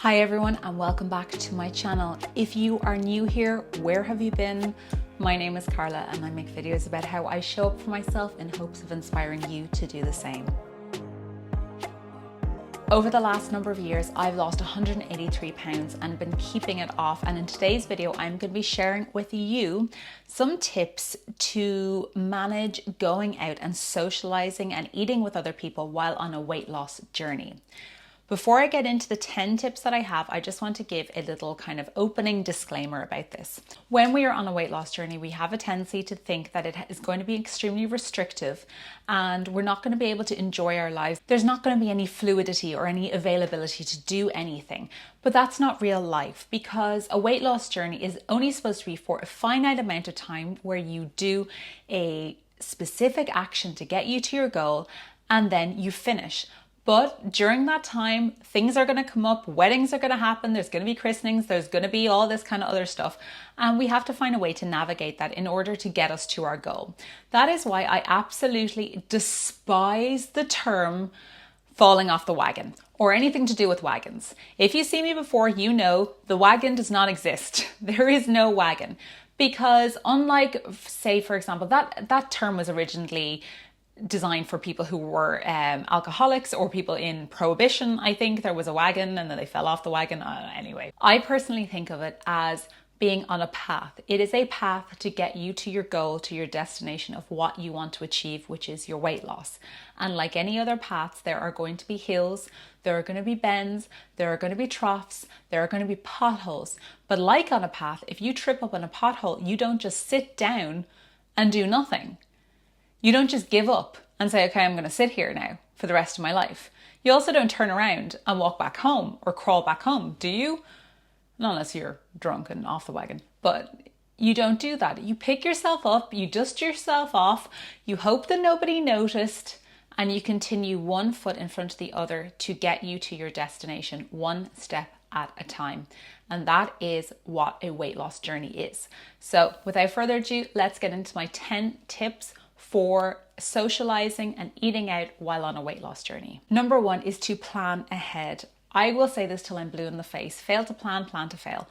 Hi everyone and welcome back to my channel. If you are new here, where have you been? My name is Carla and I make videos about how I show up for myself in hopes of inspiring you to do the same. Over the last number of years, I've lost 183 pounds and been keeping it off. And in today's video, I'm going to be sharing with you some tips to manage going out and socializing and eating with other people while on a weight loss journey. Before I get into the 10 tips that I have, I just want to give a little kind of opening disclaimer about this. When we are on a weight loss journey, we have a tendency to think that it is going to be extremely restrictive and we're not going to be able to enjoy our lives. There's not going to be any fluidity or any availability to do anything. But that's not real life, because a weight loss journey is only supposed to be for a finite amount of time where you do a specific action to get you to your goal and then you finish. But during that time, things are going to come up, weddings are going to happen, there's going to be christenings, there's going to be all this kind of other stuff. And we have to find a way to navigate that in order to get us to our goal. That is why I absolutely despise the term falling off the wagon or anything to do with wagons. If you see me before, you know the wagon does not exist. There is no wagon. Because unlike, say, for example, that term was originally designed for people who were alcoholics or people in prohibition. I think there was a wagon and then they fell off the wagon. Anyway, I personally think of it as being on a path. It is a path to get you to your goal, to your destination of what you want to achieve, which is your weight loss. And like any other paths, there are going to be hills, there are going to be bends, there are going to be troughs, there are going to be potholes. But like on a path, if you trip up on a pothole, you don't just sit down and do nothing. You don't just give up and say, okay, I'm going to sit here now for the rest of my life. You also don't turn around and walk back home or crawl back home, do you? Not unless you're drunk and off the wagon. But you don't do that. You pick yourself up, you dust yourself off, you hope that nobody noticed, and you continue one foot in front of the other to get you to your destination, one step at a time. And that is what a weight loss journey is. So without further ado, let's get into my 10 tips for socializing and eating out while on a weight loss journey. Number 1 is to plan ahead. I will say this till I'm blue in the face. Fail to plan, plan to fail.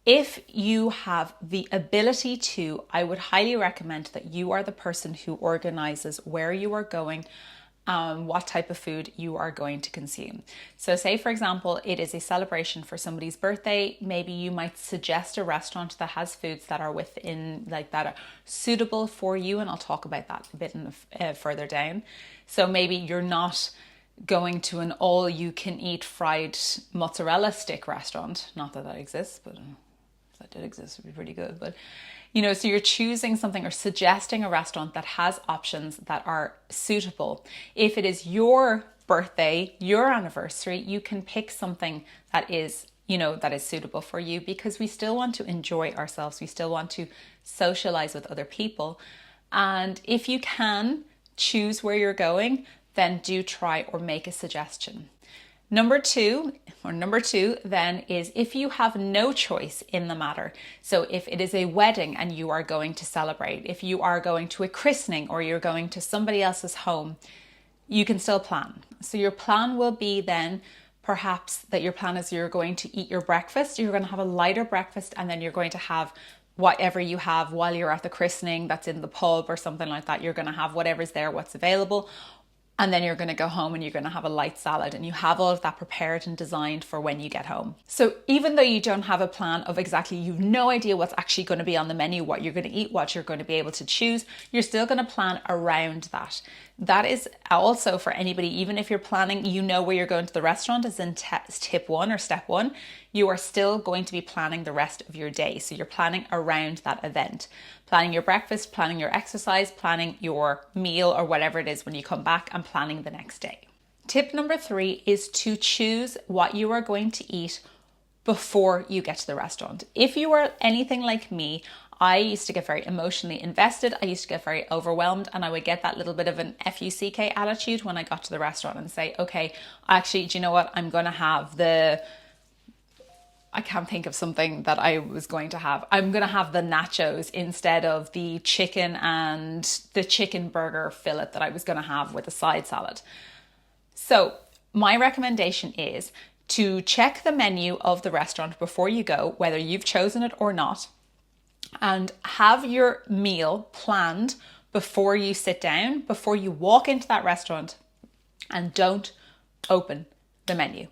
If you have the ability to, I would highly recommend that you are the person who organizes where you are going, what type of food you are going to consume. So say, for example, it is a celebration for somebody's birthday. Maybe you might suggest a restaurant that has foods that are within, like, that are suitable for you. And I'll talk about that a bit further down. So maybe you're not going to an all-you-can-eat fried mozzarella stick restaurant. Not that that exists, but if that did exist, it would be pretty good. But so you're choosing something or suggesting a restaurant that has options that are suitable. If it is your birthday, your anniversary, you can pick something that is, that is suitable for you, because we still want to enjoy ourselves. We still want to socialize with other people. And if you can choose where you're going, then do try or make a suggestion. Number two then is if you have no choice in the matter. So if it is a wedding and you are going to celebrate, if you are going to a christening or you're going to somebody else's home, you can still plan. So your plan will be then perhaps that your plan is you're going to eat your breakfast, you're going to have a lighter breakfast, and then you're going to have whatever you have while you're at the christening that's in the pub or something like that. You're going to have whatever's there, what's available. And then you're going to go home and you're going to have a light salad, and you have all of that prepared and designed for when you get home. So even though you don't have a plan of exactly, you've no idea what's actually going to be on the menu, what you're going to eat, what you're going to be able to choose, you're still going to plan around that. That is also for anybody, even if you're planning, where you're going to the restaurant, as in tip 1 or step 1, you are still going to be planning the rest of your day. So you're planning around that event, planning your breakfast, planning your exercise, planning your meal or whatever it is when you come back, and planning the next day. Tip number 3 is to choose what you are going to eat before you get to the restaurant. If you are anything like me, I used to get very emotionally invested. I used to get very overwhelmed, and I would get that little bit of an F-U-C-K attitude when I got to the restaurant and say, okay, actually, do you know what? I'm going to have I can't think of something that I was going to have. I'm going to have the nachos instead of the chicken and the chicken burger fillet that I was going to have with a side salad. So my recommendation is to check the menu of the restaurant before you go, whether you've chosen it or not, and have your meal planned before you sit down, before you walk into that restaurant, and don't open the menu.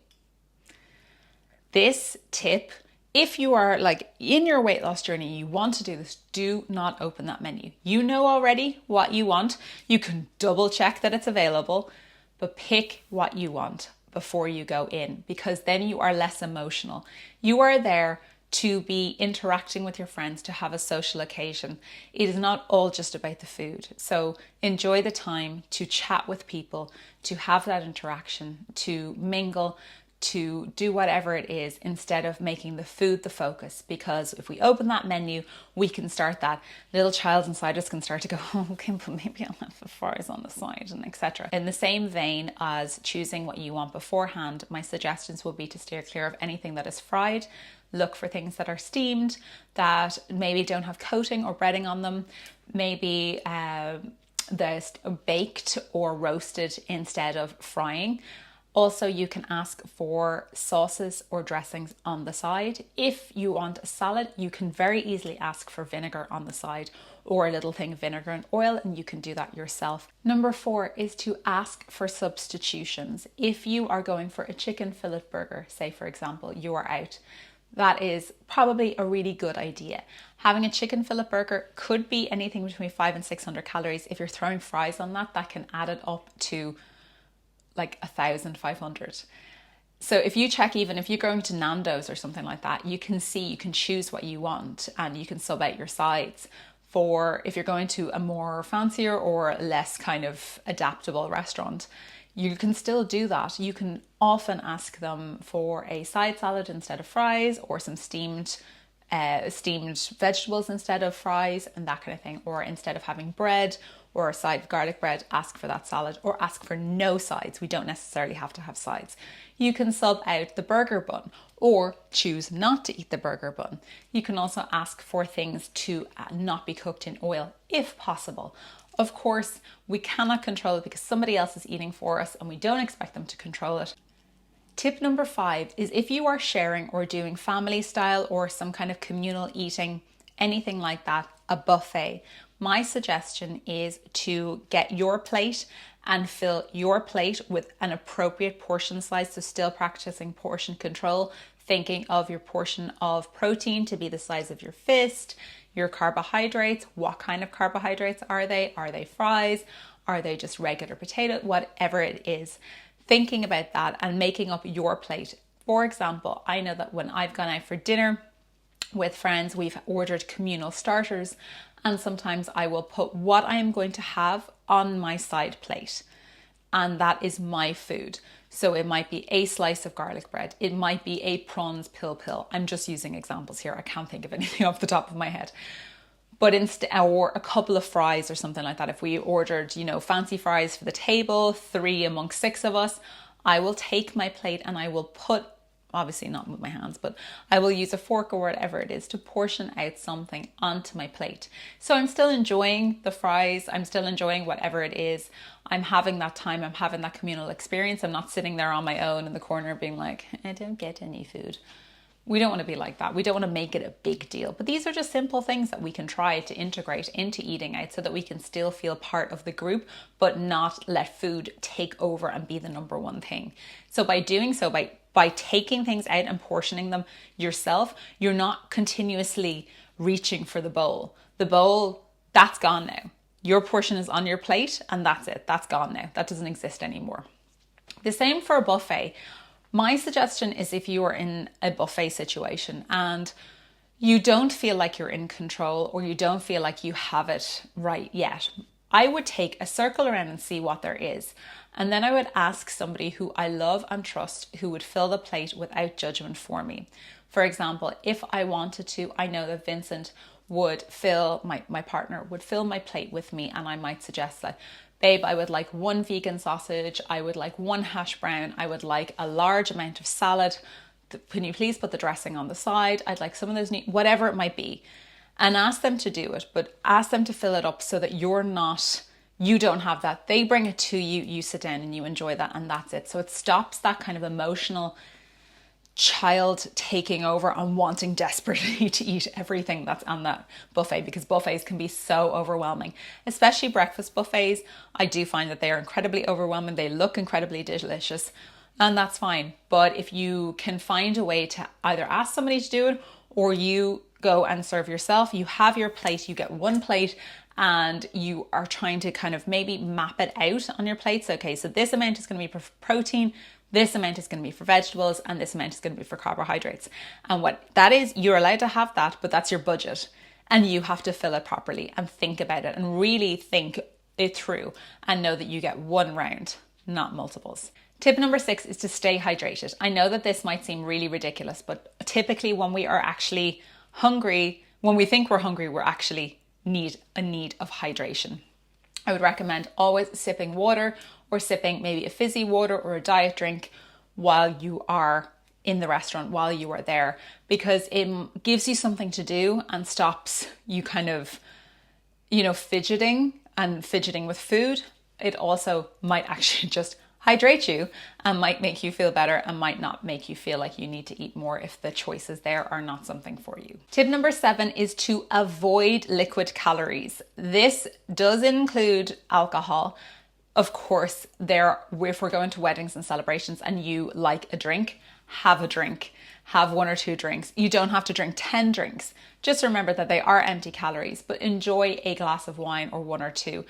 This tip, if you are like in your weight loss journey, you want to do this, do not open that menu. You know already what you want. You can double check that it's available, but pick what you want before you go in, because then you are less emotional. You are there to be interacting with your friends, to have a social occasion. It is not all just about the food. So enjoy the time to chat with people, to have that interaction, to mingle, to do whatever it is, instead of making the food the focus. Because if we open that menu, we can start, that little child inside us can start to go, oh, okay, but maybe I'll have the fries on the side, and etc. In the same vein as choosing what you want beforehand, my suggestions will be to steer clear of anything that is fried. Look for things that are steamed, that maybe don't have coating or breading on them, maybe they're baked or roasted instead of frying. Also, you can ask for sauces or dressings on the side. If you want a salad, you can very easily ask for vinegar on the side, or a little thing of vinegar and oil, and you can do that yourself. Number 4 is to ask for substitutions. If you are going for a chicken fillet burger, say for example, you are out, that is probably a really good idea. Having a chicken fillet burger could be anything between 500 and 600 calories. If you're throwing fries on that, that can add it up to like 1,500. So if you check, even if you're going to Nando's or something like that, you can see, you can choose what you want, and you can sub out your sides. For if you're going to a more fancier or less kind of adaptable restaurant, you can still do that. You can often ask them for a side salad instead of fries, or some steamed vegetables instead of fries, and that kind of thing. Or instead of having bread or a side of garlic bread, ask for that salad, or ask for no sides. We don't necessarily have to have sides. You can sub out the burger bun, or choose not to eat the burger bun. You can also ask for things to not be cooked in oil if possible. Of course, we cannot control it because somebody else is eating for us, and we don't expect them to control it. Tip number 5 is, if you are sharing or doing family style or some kind of communal eating, anything like that, a buffet, my suggestion is to get your plate and fill your plate with an appropriate portion size. So still practicing portion control, thinking of your portion of protein to be the size of your fist, your carbohydrates, what kind of carbohydrates are they? Are they fries? Are they just regular potato? Whatever it is, thinking about that and making up your plate. For example, I know that when I've gone out for dinner with friends, we've ordered communal starters, and sometimes I will put what I am going to have on my side plate, and that is my food. So it might be a slice of garlic bread, it might be a prawns pill. I'm just using examples here, I can't think of anything off the top of my head. But or a couple of fries or something like that. If we ordered, fancy fries for the table, 3 amongst 6 of us, I will take my plate and I will put, obviously not with my hands, but I will use a fork or whatever it is to portion out something onto my plate. So I'm still enjoying the fries, I'm still enjoying whatever it is. I'm having that time, I'm having that communal experience. I'm not sitting there on my own in the corner being like, I don't get any food. We don't want to be like that. We don't want to make it a big deal. But these are just simple things that we can try to integrate into eating out so that we can still feel part of the group, but not let food take over and be the number one thing. So by doing so, by taking things out and portioning them yourself, you're not continuously reaching for the bowl. The bowl, that's gone now. Your portion is on your plate and that's it. That's gone now. That doesn't exist anymore. The same for a buffet. My suggestion is, if you are in a buffet situation and you don't feel like you're in control, or you don't feel like you have it right yet, I would take a circle around and see what there is. And then I would ask somebody who I love and trust who would fill the plate without judgment for me. For example, if I wanted to, I know that Vincent would fill, my partner would fill my plate with me, and I might suggest that, babe, I would like 1 vegan sausage, I would like 1 hash brown, I would like a large amount of salad, can you please put the dressing on the side, I'd like some of those, whatever it might be. And ask them to do it, but ask them to fill it up so that you don't have that. They bring it to you, you sit down and you enjoy that, and that's it. So it stops that kind of emotional child taking over and wanting desperately to eat everything that's on that buffet, because buffets can be so overwhelming, especially breakfast buffets. I do find that they are incredibly overwhelming. They look incredibly delicious, and that's fine. But if you can find a way to either ask somebody to do it or you go and serve yourself, you have your plate, you get one plate, and you are trying to kind of maybe map it out on your plates. Okay, so this amount is going to be for protein, this amount is going to be for vegetables, and this amount is going to be for carbohydrates. And what that is, you're allowed to have that, but that's your budget. And you have to fill it properly and think about it and really think it through and know that you get one round, not multiples. Tip number 6 is to stay hydrated. I know that this might seem really ridiculous, but typically when we are actually hungry, when we think we're hungry, we're actually need of hydration. I would recommend always sipping water or sipping maybe a fizzy water or a diet drink while you are in the restaurant, while you are there, because it gives you something to do and stops you kind of, fidgeting with food. It also might actually just hydrate you and might make you feel better and might not make you feel like you need to eat more if the choices there are not something for you. Tip number 7 is to avoid liquid calories. This does include alcohol. Of course, if we're going to weddings and celebrations and you like a drink, have a drink. Have 1 or 2 drinks. You don't have to drink 10 drinks. Just remember that they are empty calories, but enjoy a glass of wine or 1 or 2.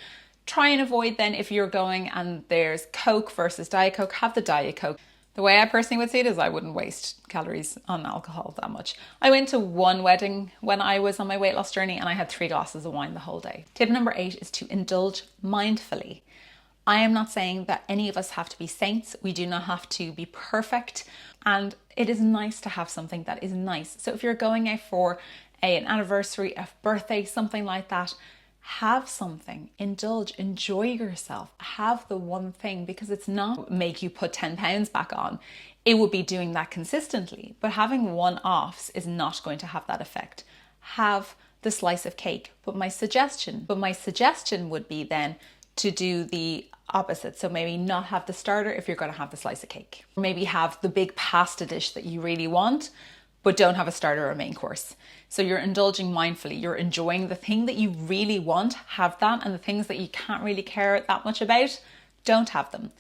Try and avoid then, if you're going and there's Coke versus Diet Coke, have the Diet Coke. The way I personally would see it is I wouldn't waste calories on alcohol that much. I went to one wedding when I was on my weight loss journey and I had 3 glasses of wine the whole day. Tip number 8 is to indulge mindfully. I am not saying that any of us have to be saints. We do not have to be perfect. And it is nice to have something that is nice. So if you're going out for an anniversary, a birthday, something like that, have something, indulge, enjoy yourself, have the one thing, because it's not make you put 10 pounds back on. It would be doing that consistently, but having one-offs is not going to have that effect. Have the slice of cake. But my suggestion would be then to do the opposite. So maybe not have the starter if you're going to have the slice of cake. Maybe have the big pasta dish that you really want, but don't have a starter or a main course. So you're indulging mindfully. You're enjoying the thing that you really want, have that, and the things that you can't really care that much about, don't have them.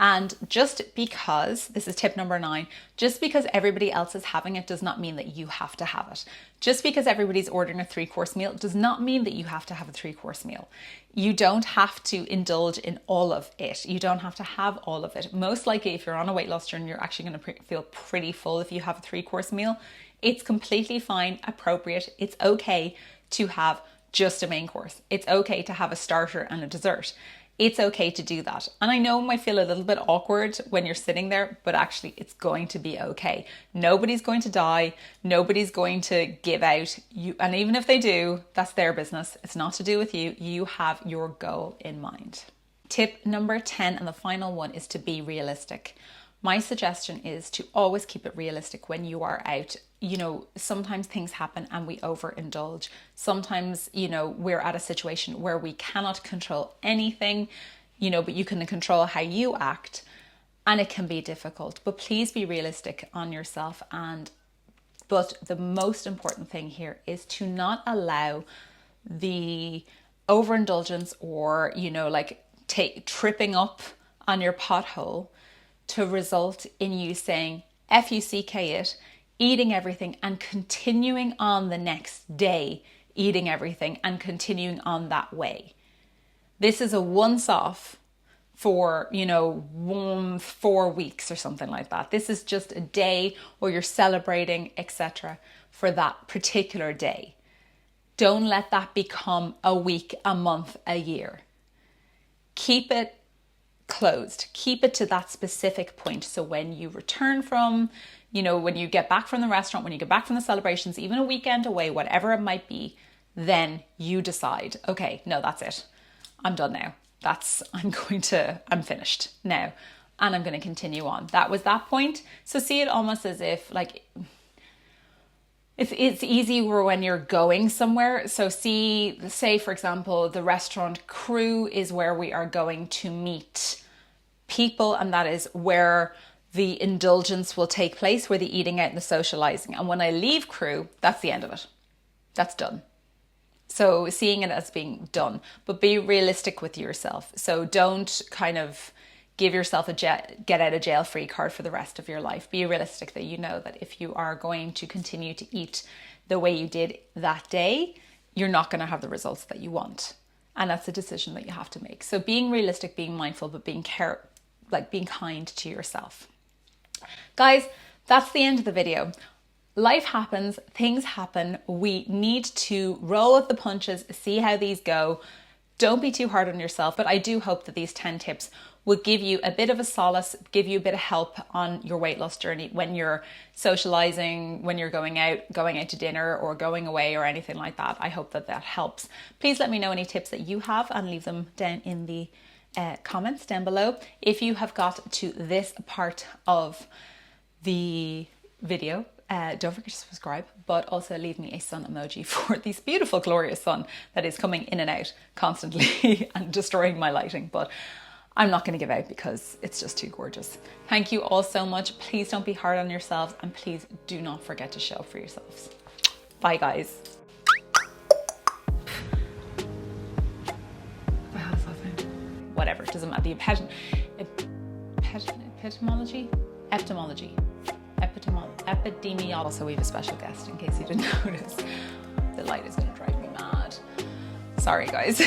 And just because, this is tip number 9, just because everybody else is having it does not mean that you have to have it. Just because everybody's ordering a 3-course meal does not mean that you have to have a 3-course meal. You don't have to indulge in all of it. You don't have to have all of it. Most likely, if you're on a weight loss journey, you're actually going to feel pretty full if you have a 3-course meal. It's completely fine, appropriate. It's okay to have just a main course. It's okay to have a starter and a dessert. It's okay to do that. And I know it might feel a little bit awkward when you're sitting there, but actually it's going to be okay. Nobody's going to die. Nobody's going to give out. And even if they do, that's their business. It's not to do with you. You have your goal in mind. Tip number 10, and the final one, is to be realistic. My suggestion is to always keep it realistic when you are out. Sometimes things happen and we overindulge. Sometimes, we're at a situation where we cannot control anything, but you can control how you act, and it can be difficult. But please be realistic on yourself. But the most important thing here is to not allow the overindulgence or, tripping up on your pothole to result in you saying F-U-C-K it, eating everything and continuing on the next day, eating everything and continuing on that way. This is a once-off for, 4 weeks or something like that. This is just a day where you're celebrating, etc. for that particular day. Don't let that become a week, a month, a year. Keep it closed. Keep it to that specific point. So when you return from, when you get back from the restaurant, when you get back from the celebrations, even a weekend away, whatever it might be, then you decide, okay, no, that's it. I'm done now. I'm finished now. And I'm going to continue on. That was that point. So see it almost as if it's easier when you're going somewhere. So say for example, the restaurant crew is where we are going to meet people, and that is where the indulgence will take place, where the eating out and the socializing. And when I leave crew, that's the end of it. That's done. So seeing it as being done, but be realistic with yourself. So don't kind of give yourself a get out of jail free card for the rest of your life. Be realistic that you know that if you are going to continue to eat the way you did that day, you're not going to have the results that you want. And that's a decision that you have to make. So being realistic, being mindful, but being kind to yourself. Guys, that's the end of the video. Life happens, things happen. We need to roll with the punches, see how these go. Don't be too hard on yourself, but I do hope that these 10 tips will give you a bit of a solace, give you a bit of help on your weight loss journey when you're socializing, when you're going out to dinner or going away or anything like that. I hope that that helps. Please let me know any tips that you have and leave them down in the comments down below. If you have got to this part of the video, don't forget to subscribe, but also leave me a sun emoji for this beautiful, glorious sun that is coming in and out constantly and destroying my lighting. But I'm not going to give out because it's just too gorgeous. Thank you all so much. Please don't be hard on yourselves, and please do not forget to show up for yourselves. Bye, guys. Whatever, it doesn't matter. The epidemiology. Also, we have a special guest in case you didn't notice. The light is going to drive me mad. Sorry, guys.